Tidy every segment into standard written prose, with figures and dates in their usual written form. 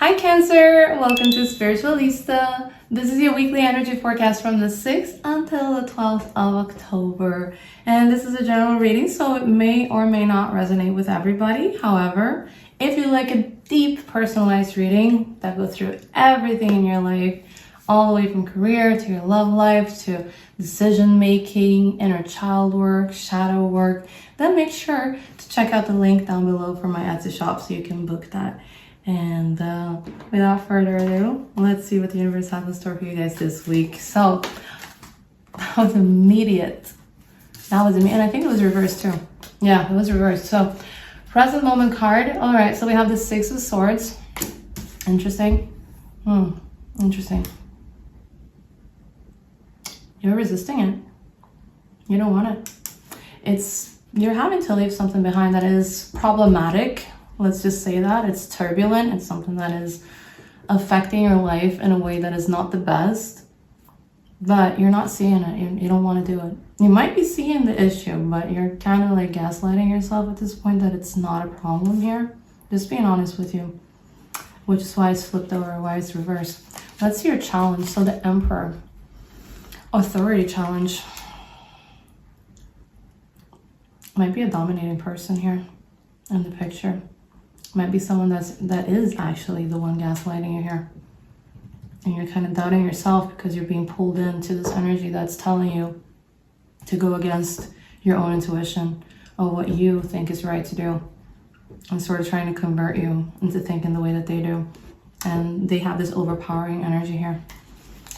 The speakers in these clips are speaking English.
Hi Cancer, welcome to Spiritualista. This is your weekly energy forecast from the 6th until the 12th of October. And this is a general reading, so it may or may not resonate with everybody. However, if you like a deep personalized reading that goes through everything in your life, all the way from career to your love life to decision making, inner child work, shadow work, then make sure to check out the link down below for my Etsy shop so you can book that. And without further ado, let's see what the universe has in store for you guys this week. So that was immediate. And I think it was reversed too. Yeah, it was reversed. So present moment card. All right, so we have the Six of Swords. Interesting. Interesting. You're resisting it. You don't want it. You're having to leave something behind that is problematic. Let's just say that. It's turbulent. It's something that is affecting your life in a way that is not the best. But you're not seeing it. You don't want to do it. You might be seeing the issue, but you're kind of like gaslighting yourself at this point that it's not a problem here. Just being honest with you. Which is why it's flipped over, why it's reversed. Let's see your challenge. So the Emperor. Authority challenge. Might be a dominating person here in the picture. Might be someone that is actually the one gaslighting you here. And you're kind of doubting yourself because you're being pulled into this energy that's telling you to go against your own intuition of what you think is right to do. And sort of trying to convert you into thinking the way that they do. And they have this overpowering energy here.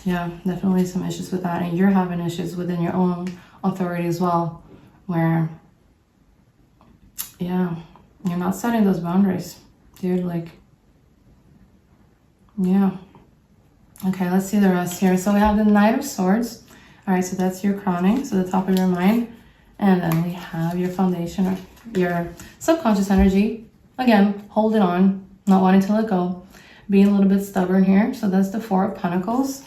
Yeah, definitely some issues with that. And you're having issues within your own authority as well. Where, yeah, you're not setting those boundaries, dude. Like, yeah. Okay, let's see the rest here. So we have the Knight of Swords. All right, so that's your crowning, so the top of your mind. And then we have your foundation, or your subconscious energy. Again, holding on, not wanting to let go. Being a little bit stubborn here. So that's the Four of Pentacles.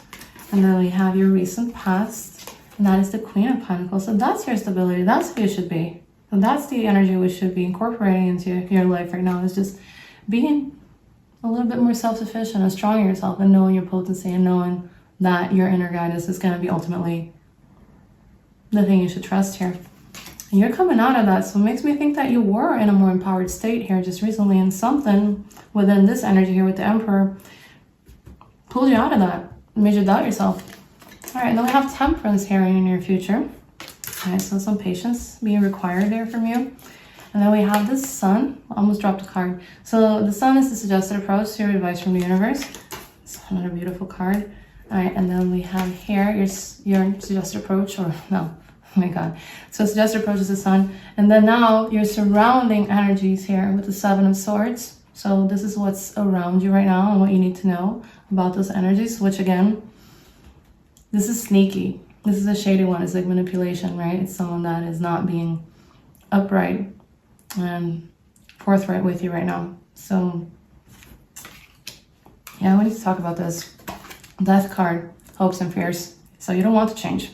And then we have your recent past. And that is the Queen of Pentacles. So that's your stability. That's who you should be. So that's the energy we should be incorporating into your life right now, is just being a little bit more self-sufficient and strong in yourself and knowing your potency and knowing that your inner guidance is going to be ultimately the thing you should trust here. And you're coming out of that. So it makes me think that you were in a more empowered state here just recently, and something within this energy here with the Emperor pulled you out of that, made you doubt yourself. All right, then we have Temperance here in your near future. All right, so some patience being required there from you. And then we have the Sun. Almost dropped a card. So the Sun is the suggested approach to your advice from the universe. It's another beautiful card. All right, and then we have here your suggested approach, or no, oh my God. So suggested approach is the Sun. And then now your surrounding energies here with the Seven of Swords. So this is what's around you right now and what you need to know about those energies, which again, this is sneaky. This is a shady one. It's like manipulation, right? It's someone that is not being upright and forthright with you right now. So yeah, we need to talk about this. Death card, hopes and fears. So you don't want to change.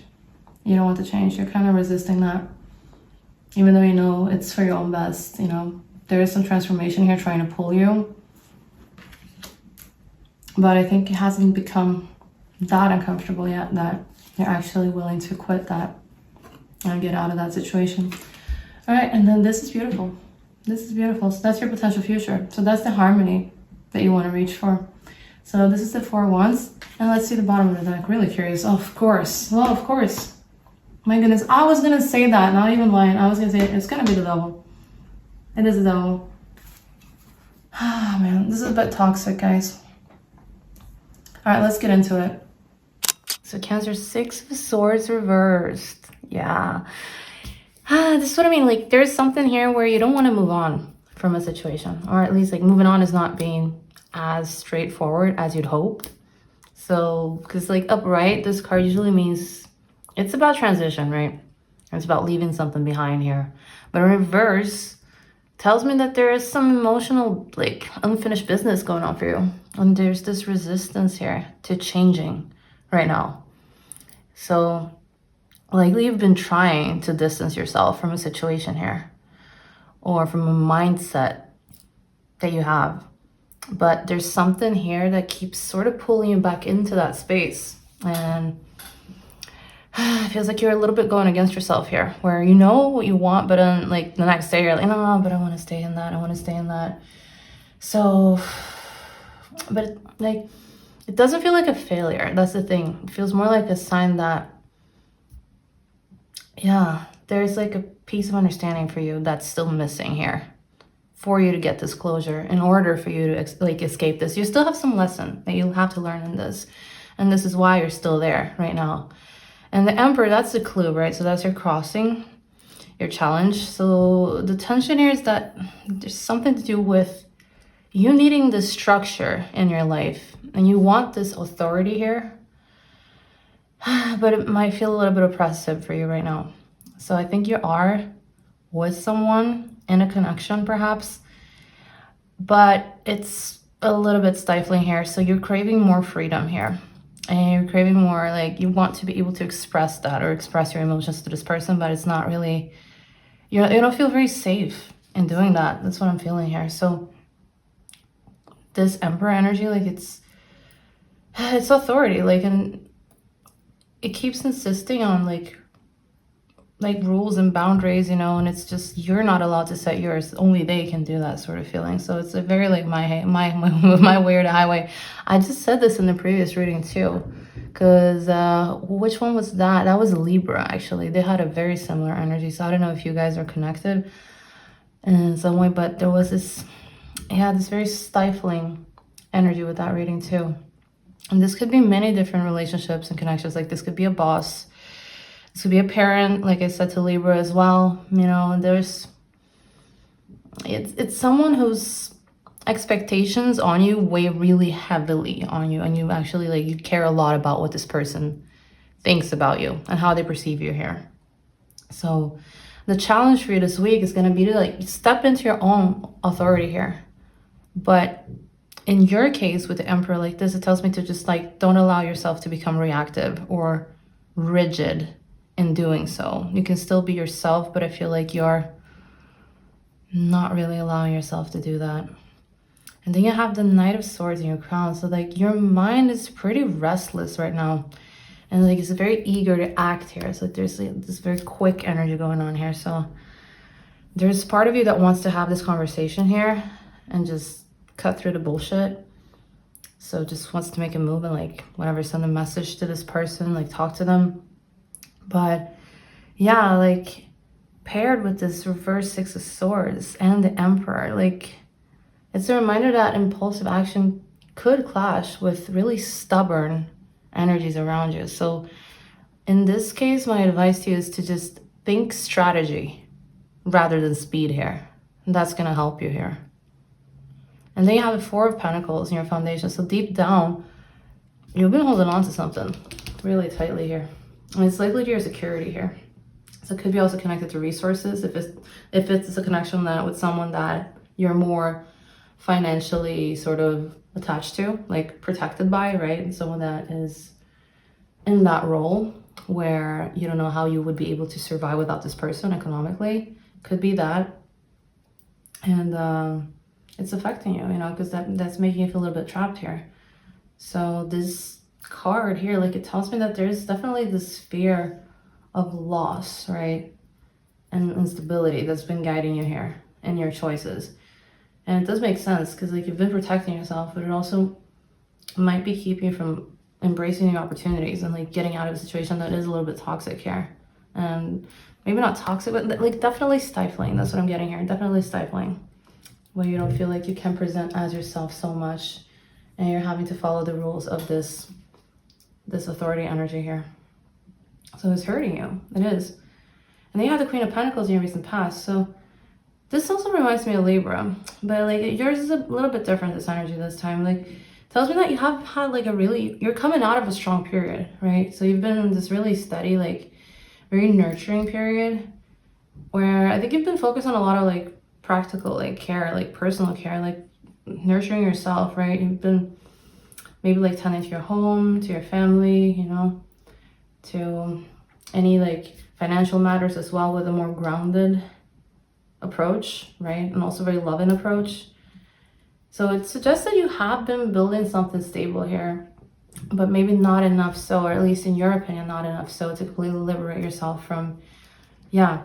You don't want to change. You're kind of resisting that. Even though you know it's for your own best, you know. There is some transformation here trying to pull you. But I think it hasn't become that uncomfortable yet that you're actually willing to quit that and get out of that situation. All right, and then this is beautiful. This is beautiful. So that's your potential future. So that's the harmony that you want to reach for. So this is the Four of Wands. And let's see the bottom of the deck. Really curious. Oh, of course. Well, of course. My goodness. I was going to say that. Not even lying. I was going to say it's going to be the Devil. It is the Devil. Ah, man. This is a bit toxic, guys. All right, let's get into it. So Cancer, Six of Swords reversed. Yeah. This is what I mean. Like, there's something here where you don't want to move on from a situation. Or at least, like, moving on is not being as straightforward as you'd hoped. So, because, like, upright, this card usually means it's about transition, right? It's about leaving something behind here. But reverse tells me that there is some emotional, like, unfinished business going on for you. And there's this resistance here to changing right now. So likely you've been trying to distance yourself from a situation here, or from a mindset that you have. but there's something here that keeps sort of pulling you back into that space. And it feels like you're a little bit going against yourself here, where you know what you want, but then like the next day you're like, no, but I want to stay in that. I want to stay in that. So, but like, it doesn't feel like a failure. That's the thing. It feels more like a sign that, yeah, there's like a piece of understanding for you that's still missing here for you to get this closure, in order for you to like escape this. You still have some lesson that you'll have to learn in this. And this is why you're still there right now. And the Emperor, that's the clue, right? So that's your crossing, your challenge. So the tension here is that there's something to do with you needing this structure in your life. And you want this authority here. But it might feel a little bit oppressive for you right now. So I think you are with someone in a connection perhaps, but it's a little bit stifling here. So you're craving more freedom here, and you're craving more, like you want to be able to express that or express your emotions to this person, but it's not really, you don't feel very safe in doing that. That's what I'm feeling here. So this Emperor energy, like it's authority, like, and it keeps insisting on like rules and boundaries, you know, and it's just, you're not allowed to set yours. Only they can do that sort of feeling. So it's a very like my way or the highway. I just said this in the previous reading too, because which one was that? That was Libra, actually. They had a very similar energy. So I don't know if you guys are connected in some way, but there was this, yeah, this very stifling energy with that reading too. And this could be many different relationships and connections. Like this could be a boss. This could be a parent, like I said, to Libra as well. You know, and it's someone whose expectations on you weigh really heavily on you, and you actually like, you care a lot about what this person thinks about you and how they perceive you here. So the challenge for you this week is going to be to like step into your own authority here. But in your case with the Emperor like this, it tells me to just like, don't allow yourself to become reactive or rigid in doing so. You can still be yourself, but I feel like you're not really allowing yourself to do that. And then you have the Knight of Swords in your crown. So like your mind is pretty restless right now. And like it's very eager to act here. So there's like this very quick energy going on here. So there's part of you that wants to have this conversation here and just cut through the bullshit. So just wants to make a move and like whatever, send a message to this person, like talk to them. But yeah, like paired with this reverse Six of Swords and the Emperor, like it's a reminder that impulsive action could clash with really stubborn energies around you. So in this case, my advice to you is to just think strategy rather than speed here. And that's going to help you here. And then you have the Four of Pentacles in your foundation. So deep down, you've been holding on to something really tightly here. And it's likely to your security here. So it could be also connected to resources. If it's a connection that with someone that you're more financially sort of attached to, like protected by, right? And someone that is in that role where you don't know how you would be able to survive without this person economically. Could be that. And it's affecting you, you know, because that's making you feel a little bit trapped here. So this card here, like it tells me that there's definitely this fear of loss, right? And instability that's been guiding you here in your choices. And it does make sense because like you've been protecting yourself, but it also might be keeping you from embracing new opportunities and like getting out of a situation that is a little bit toxic here. And maybe not toxic, but like definitely stifling. That's what I'm getting here. Definitely stifling. Where you don't feel like you can present as yourself so much and you're having to follow the rules of this authority energy here. So it's hurting you. It is. And then you have the Queen of Pentacles in your recent past. So this also reminds me of Libra, but like yours is a little bit different, this energy this time. Like tells me that you have had like you're coming out of a strong period, right? So you've been in this really steady, like very nurturing period where I think you've been focused on a lot of like practical like care, like personal care, like nurturing yourself, right? You've been maybe like tending to your home, to your family, you know, to any like financial matters as well with a more grounded approach, right? And also very loving approach. So it suggests that you have been building something stable here, but maybe not enough so, or at least in your opinion, not enough so to completely liberate yourself from, yeah,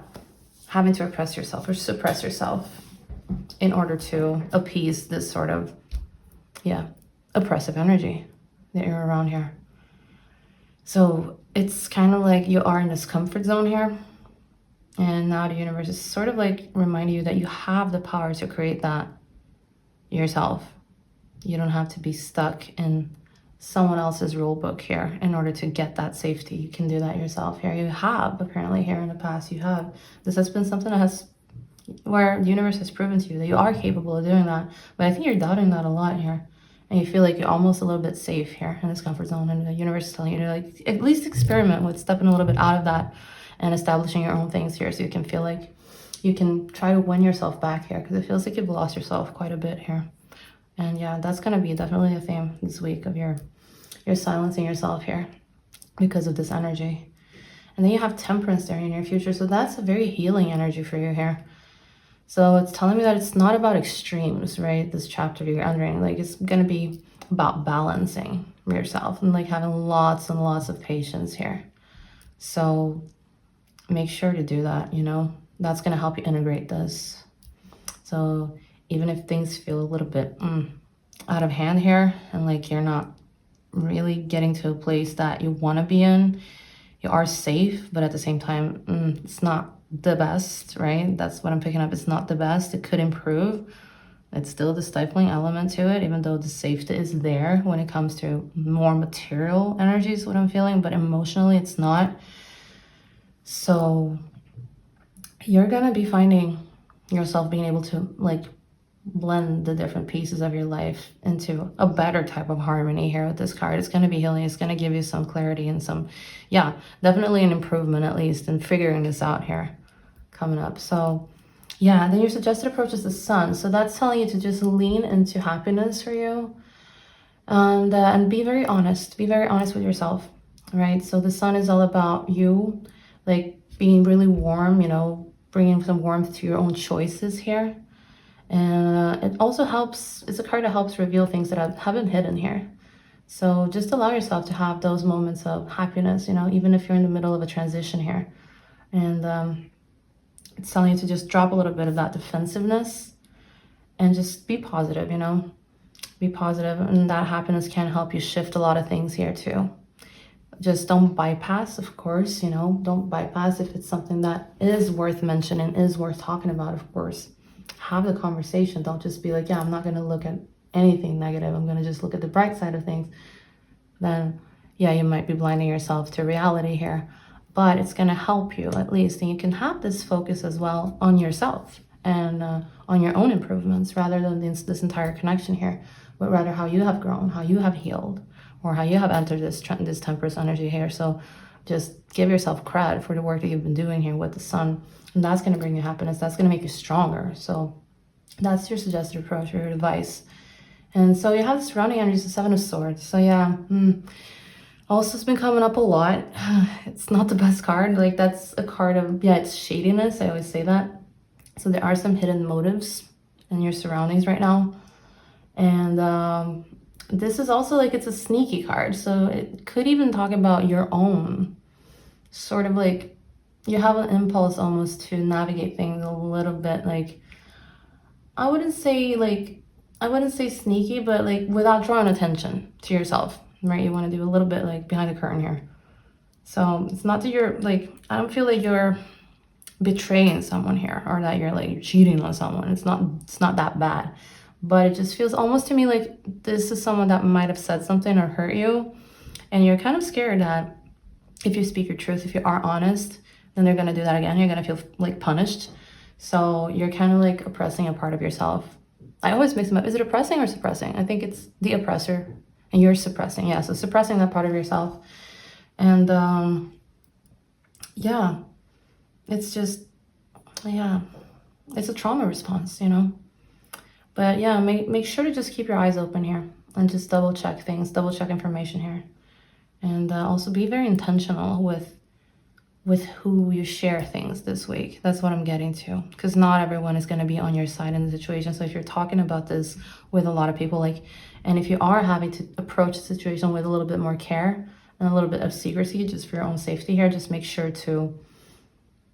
having to oppress yourself or suppress yourself in order to appease this sort of, yeah, oppressive energy that you're around here. So it's kind of like you are in this comfort zone here. And now the universe is sort of like reminding you that you have the power to create that yourself. You don't have to be stuck in someone else's rule book here in order to get that safety. You can do that yourself here. You have, apparently, here in the past, you have. This has been something that has, where the universe has proven to you that you are capable of doing that. But I think you're doubting that a lot here. And you feel like you're almost a little bit safe here in this comfort zone. And the universe is telling you to like at least experiment with stepping a little bit out of that and establishing your own things here so you can feel like you can try to win yourself back here, because it feels like you've lost yourself quite a bit here. And yeah, that's going to be definitely a theme this week of you're silencing yourself here because of this energy. And then you have temperance there in your future. So that's a very healing energy for you here. So it's telling me that it's not about extremes, right? This chapter you're entering, like it's going to be about balancing yourself and like having lots and lots of patience here. So make sure to do that, you know, that's going to help you integrate this. So even if things feel a little bit out of hand here and like you're not really getting to a place that you want to be in, you are safe, but at the same time, it's not the best, right? That's what I'm picking up. It's not the best. It could improve. It's still the stifling element to it, even though the safety is there when it comes to more material energies, what I'm feeling, but emotionally it's not. So you're going to be finding yourself being able to like blend the different pieces of your life into a better type of harmony here with this card. It's going to be healing. It's going to give you some clarity and some, yeah, definitely an improvement at least in figuring this out here coming up. So yeah, then your suggested approach is the sun. So that's telling you to just lean into happiness for you and be very honest. Be very honest with yourself, right? So the sun is all about you, like being really warm, you know, bringing some warmth to your own choices here. And it also helps, it's a card that helps reveal things that have been hidden here. So just allow yourself to have those moments of happiness, you know, even if you're in the middle of a transition here. And it's telling you to just drop a little bit of that defensiveness and just be positive, you know, be positive. And that happiness can help you shift a lot of things here too. Just don't bypass, of course, you know, don't bypass if it's something that is worth mentioning, is worth talking about, of course. Have the conversation. Don't just be like, yeah, I'm not going to look at anything negative. I'm going to just look at the bright side of things. Then, yeah, you might be blinding yourself to reality here, but it's going to help you at least. And you can have this focus as well on yourself and on your own improvements rather than this entire connection here, but rather how you have grown, how you have healed, or how you have entered this temperance energy here. So just give yourself credit for the work that you've been doing here with the sun. And that's going to bring you happiness. That's going to make you stronger. So that's your suggested approach or your advice. And so you have the surrounding energies, the Seven of Swords. So yeah, also it's been coming up a lot. It's not the best card. Like that's a card of, yeah, it's shadiness. I always say that. So there are some hidden motives in your surroundings right now. And this is also like, it's a sneaky card. So it could even talk about your own sort of like, you have an impulse almost to navigate things a little bit like, I wouldn't say sneaky, but like without drawing attention to yourself, right? You want to do a little bit like behind the curtain here. So it's not that you're like, I don't feel like you're betraying someone here or that you're cheating on someone. It's not that bad, but it just feels almost to me like this is someone that might have said something or hurt you. And you're kind of scared that if you speak your truth, if you are honest, then they're going to do that again. You're going to feel like punished. So you're kind of like oppressing a part of yourself. I always mix them up. Is it oppressing or suppressing? I think it's the oppressor and you're suppressing. Yeah, so suppressing that part of yourself. And yeah, it's just, yeah, it's a trauma response, you know. But yeah, make sure to just keep your eyes open here and just double check things, double check information here. And also be very intentional with with who you share things this week. That's what I'm getting to, because not everyone is going to be on your side in the situation. So if you're talking about this with a lot of people, like, and if you are having to approach the situation with a little bit more care and a little bit of secrecy, just for your own safety here, just make sure to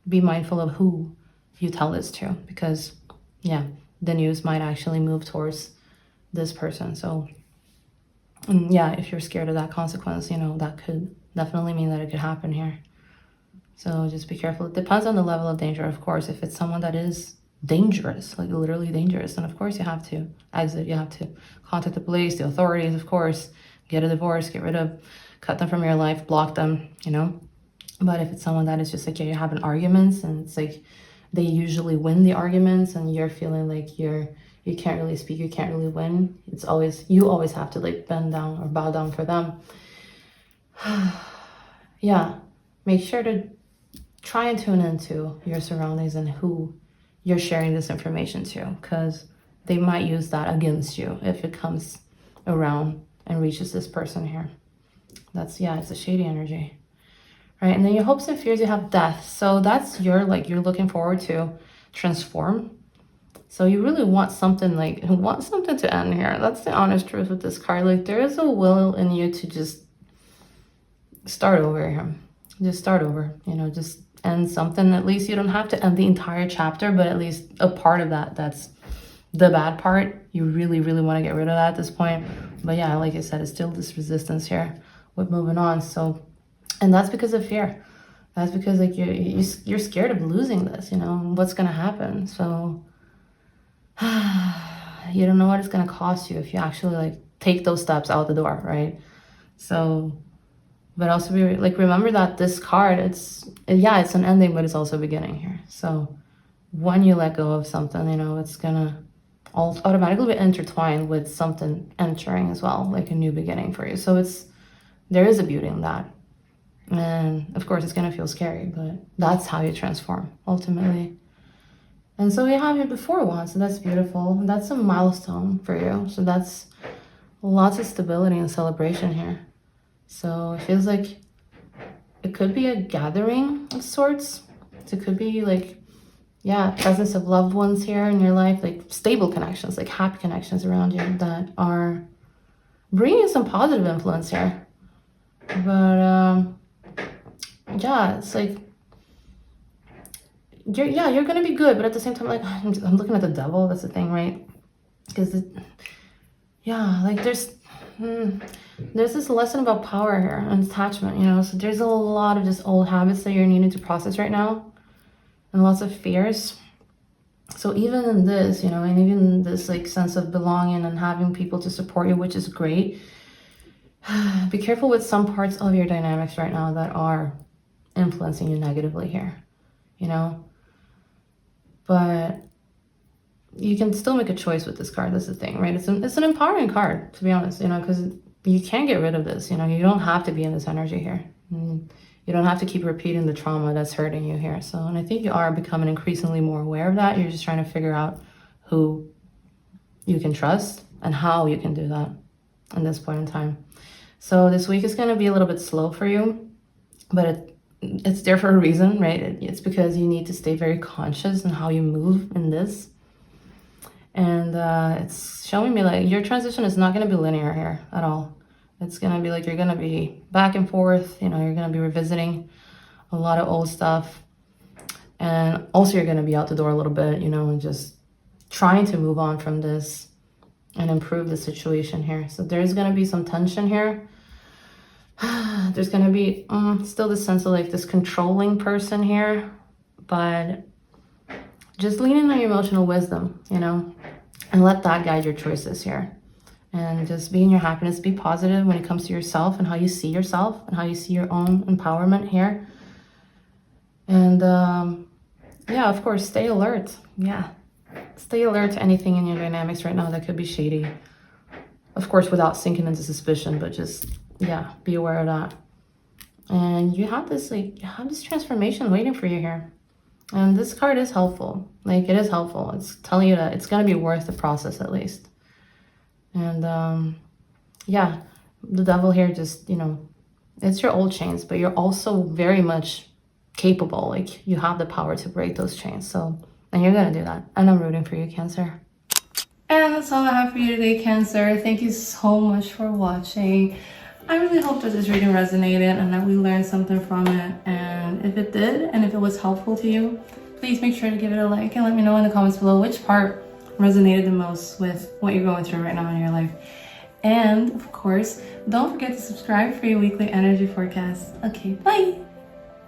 be mindful of who you tell this to, because yeah, the news might actually move towards this person. So yeah, if you're scared of that consequence, you know, that could definitely mean that it could happen here. So just be careful. It depends on the level of danger, of course. If it's someone that is dangerous, like literally dangerous, then of course you have to exit. You have to contact the police, the authorities, of course, get a divorce, get rid of, cut them from your life, block them, you know. But if it's someone that is just like, yeah, you're having arguments and it's like they usually win the arguments and you're feeling like you can't really speak, you can't really win. It's always, you always have to like bend down or bow down for them. Yeah, make sure to try and tune into your surroundings and who you're sharing this information to, because they might use that against you if it comes around and reaches this person here. That's, yeah, it's a shady energy. Right, and then your hopes and fears, you have death. So that's your, like, you're looking forward to transform. So you really want something, like, want something to end here. That's the honest truth with this card. Like, there is a will in you to just start over here. Just start over, you know, just end something. At least you don't have to end the entire chapter, but at least a part of that, that's the bad part. You really, really want to get rid of that at this point. But yeah, like I said, it's still this resistance here with moving on. So, and that's because of fear. That's because like you're scared of losing this, you know, what's going to happen. So you don't know what it's going to cost you if you actually like take those steps out the door, right? So, but also be like, remember that this card, it's an ending, but it's also a beginning here. So when you let go of something, you know, it's gonna automatically be intertwined with something entering as well, like a new beginning for you. So there is a beauty in that. And of course it's gonna feel scary, but that's how you transform ultimately. And so we have here the 4 Wands, so that's beautiful. That's a milestone for you. So that's lots of stability and celebration here. So it feels like it could be a gathering of sorts. So it could be like, yeah, presence of loved ones here in your life, like stable connections, like happy connections around you that are bringing some positive influence here. But yeah, it's like, you're gonna be good, but at the same time, like, I'm looking at the devil. That's the thing, right? Because like there's this lesson about power here and attachment, you know. So there's a lot of just old habits that you're needing to process right now, and lots of fears. So even in this, you know, and even this like sense of belonging and having people to support you, which is great, be careful with some parts of your dynamics right now that are influencing you negatively here, you know. But you can still make a choice with this card. That's the thing, right? It's an empowering card, to be honest, you know, because you can't get rid of this, you know. You don't have to be in this energy here. You don't have to keep repeating the trauma that's hurting you here. So, and I think you are becoming increasingly more aware of that. You're just trying to figure out who you can trust and how you can do that in this point in time. So this week is going to be a little bit slow for you, but it's there for a reason, right? It's because you need to stay very conscious in how you move in this. And it's showing me like your transition is not going to be linear here at all. It's going to be like you're going to be back and forth, you know, you're going to be revisiting a lot of old stuff. And also you're going to be out the door a little bit, you know, and just trying to move on from this and improve the situation here. So there's going to be some tension here. There's going to be still this sense of like this controlling person here, but just lean in on your emotional wisdom, you know, and let that guide your choices here. And just be in your happiness, be positive when it comes to yourself and how you see yourself and how you see your own empowerment here. And yeah, of course, stay alert. Yeah, stay alert to anything in your dynamics right now that could be shady. Of course, without sinking into suspicion, but just, yeah, be aware of that. And you have this transformation waiting for you here. And this card is helpful. Like, it is helpful. It's telling you that it's going to be worth the process at least. And yeah, the devil here just, you know, it's your old chains, but you're also very much capable. Like, you have the power to break those chains. So, and you're gonna do that. And I'm rooting for you, Cancer. And that's all I have for you today, Cancer. Thank you so much for watching. I really hope that this reading resonated and that we learned something from it. And if it did, and if it was helpful to you, please make sure to give it a like and let me know in the comments below which part resonated the most with what you're going through right now in your life. And of course, don't forget to subscribe for your weekly energy forecast. Okay, bye!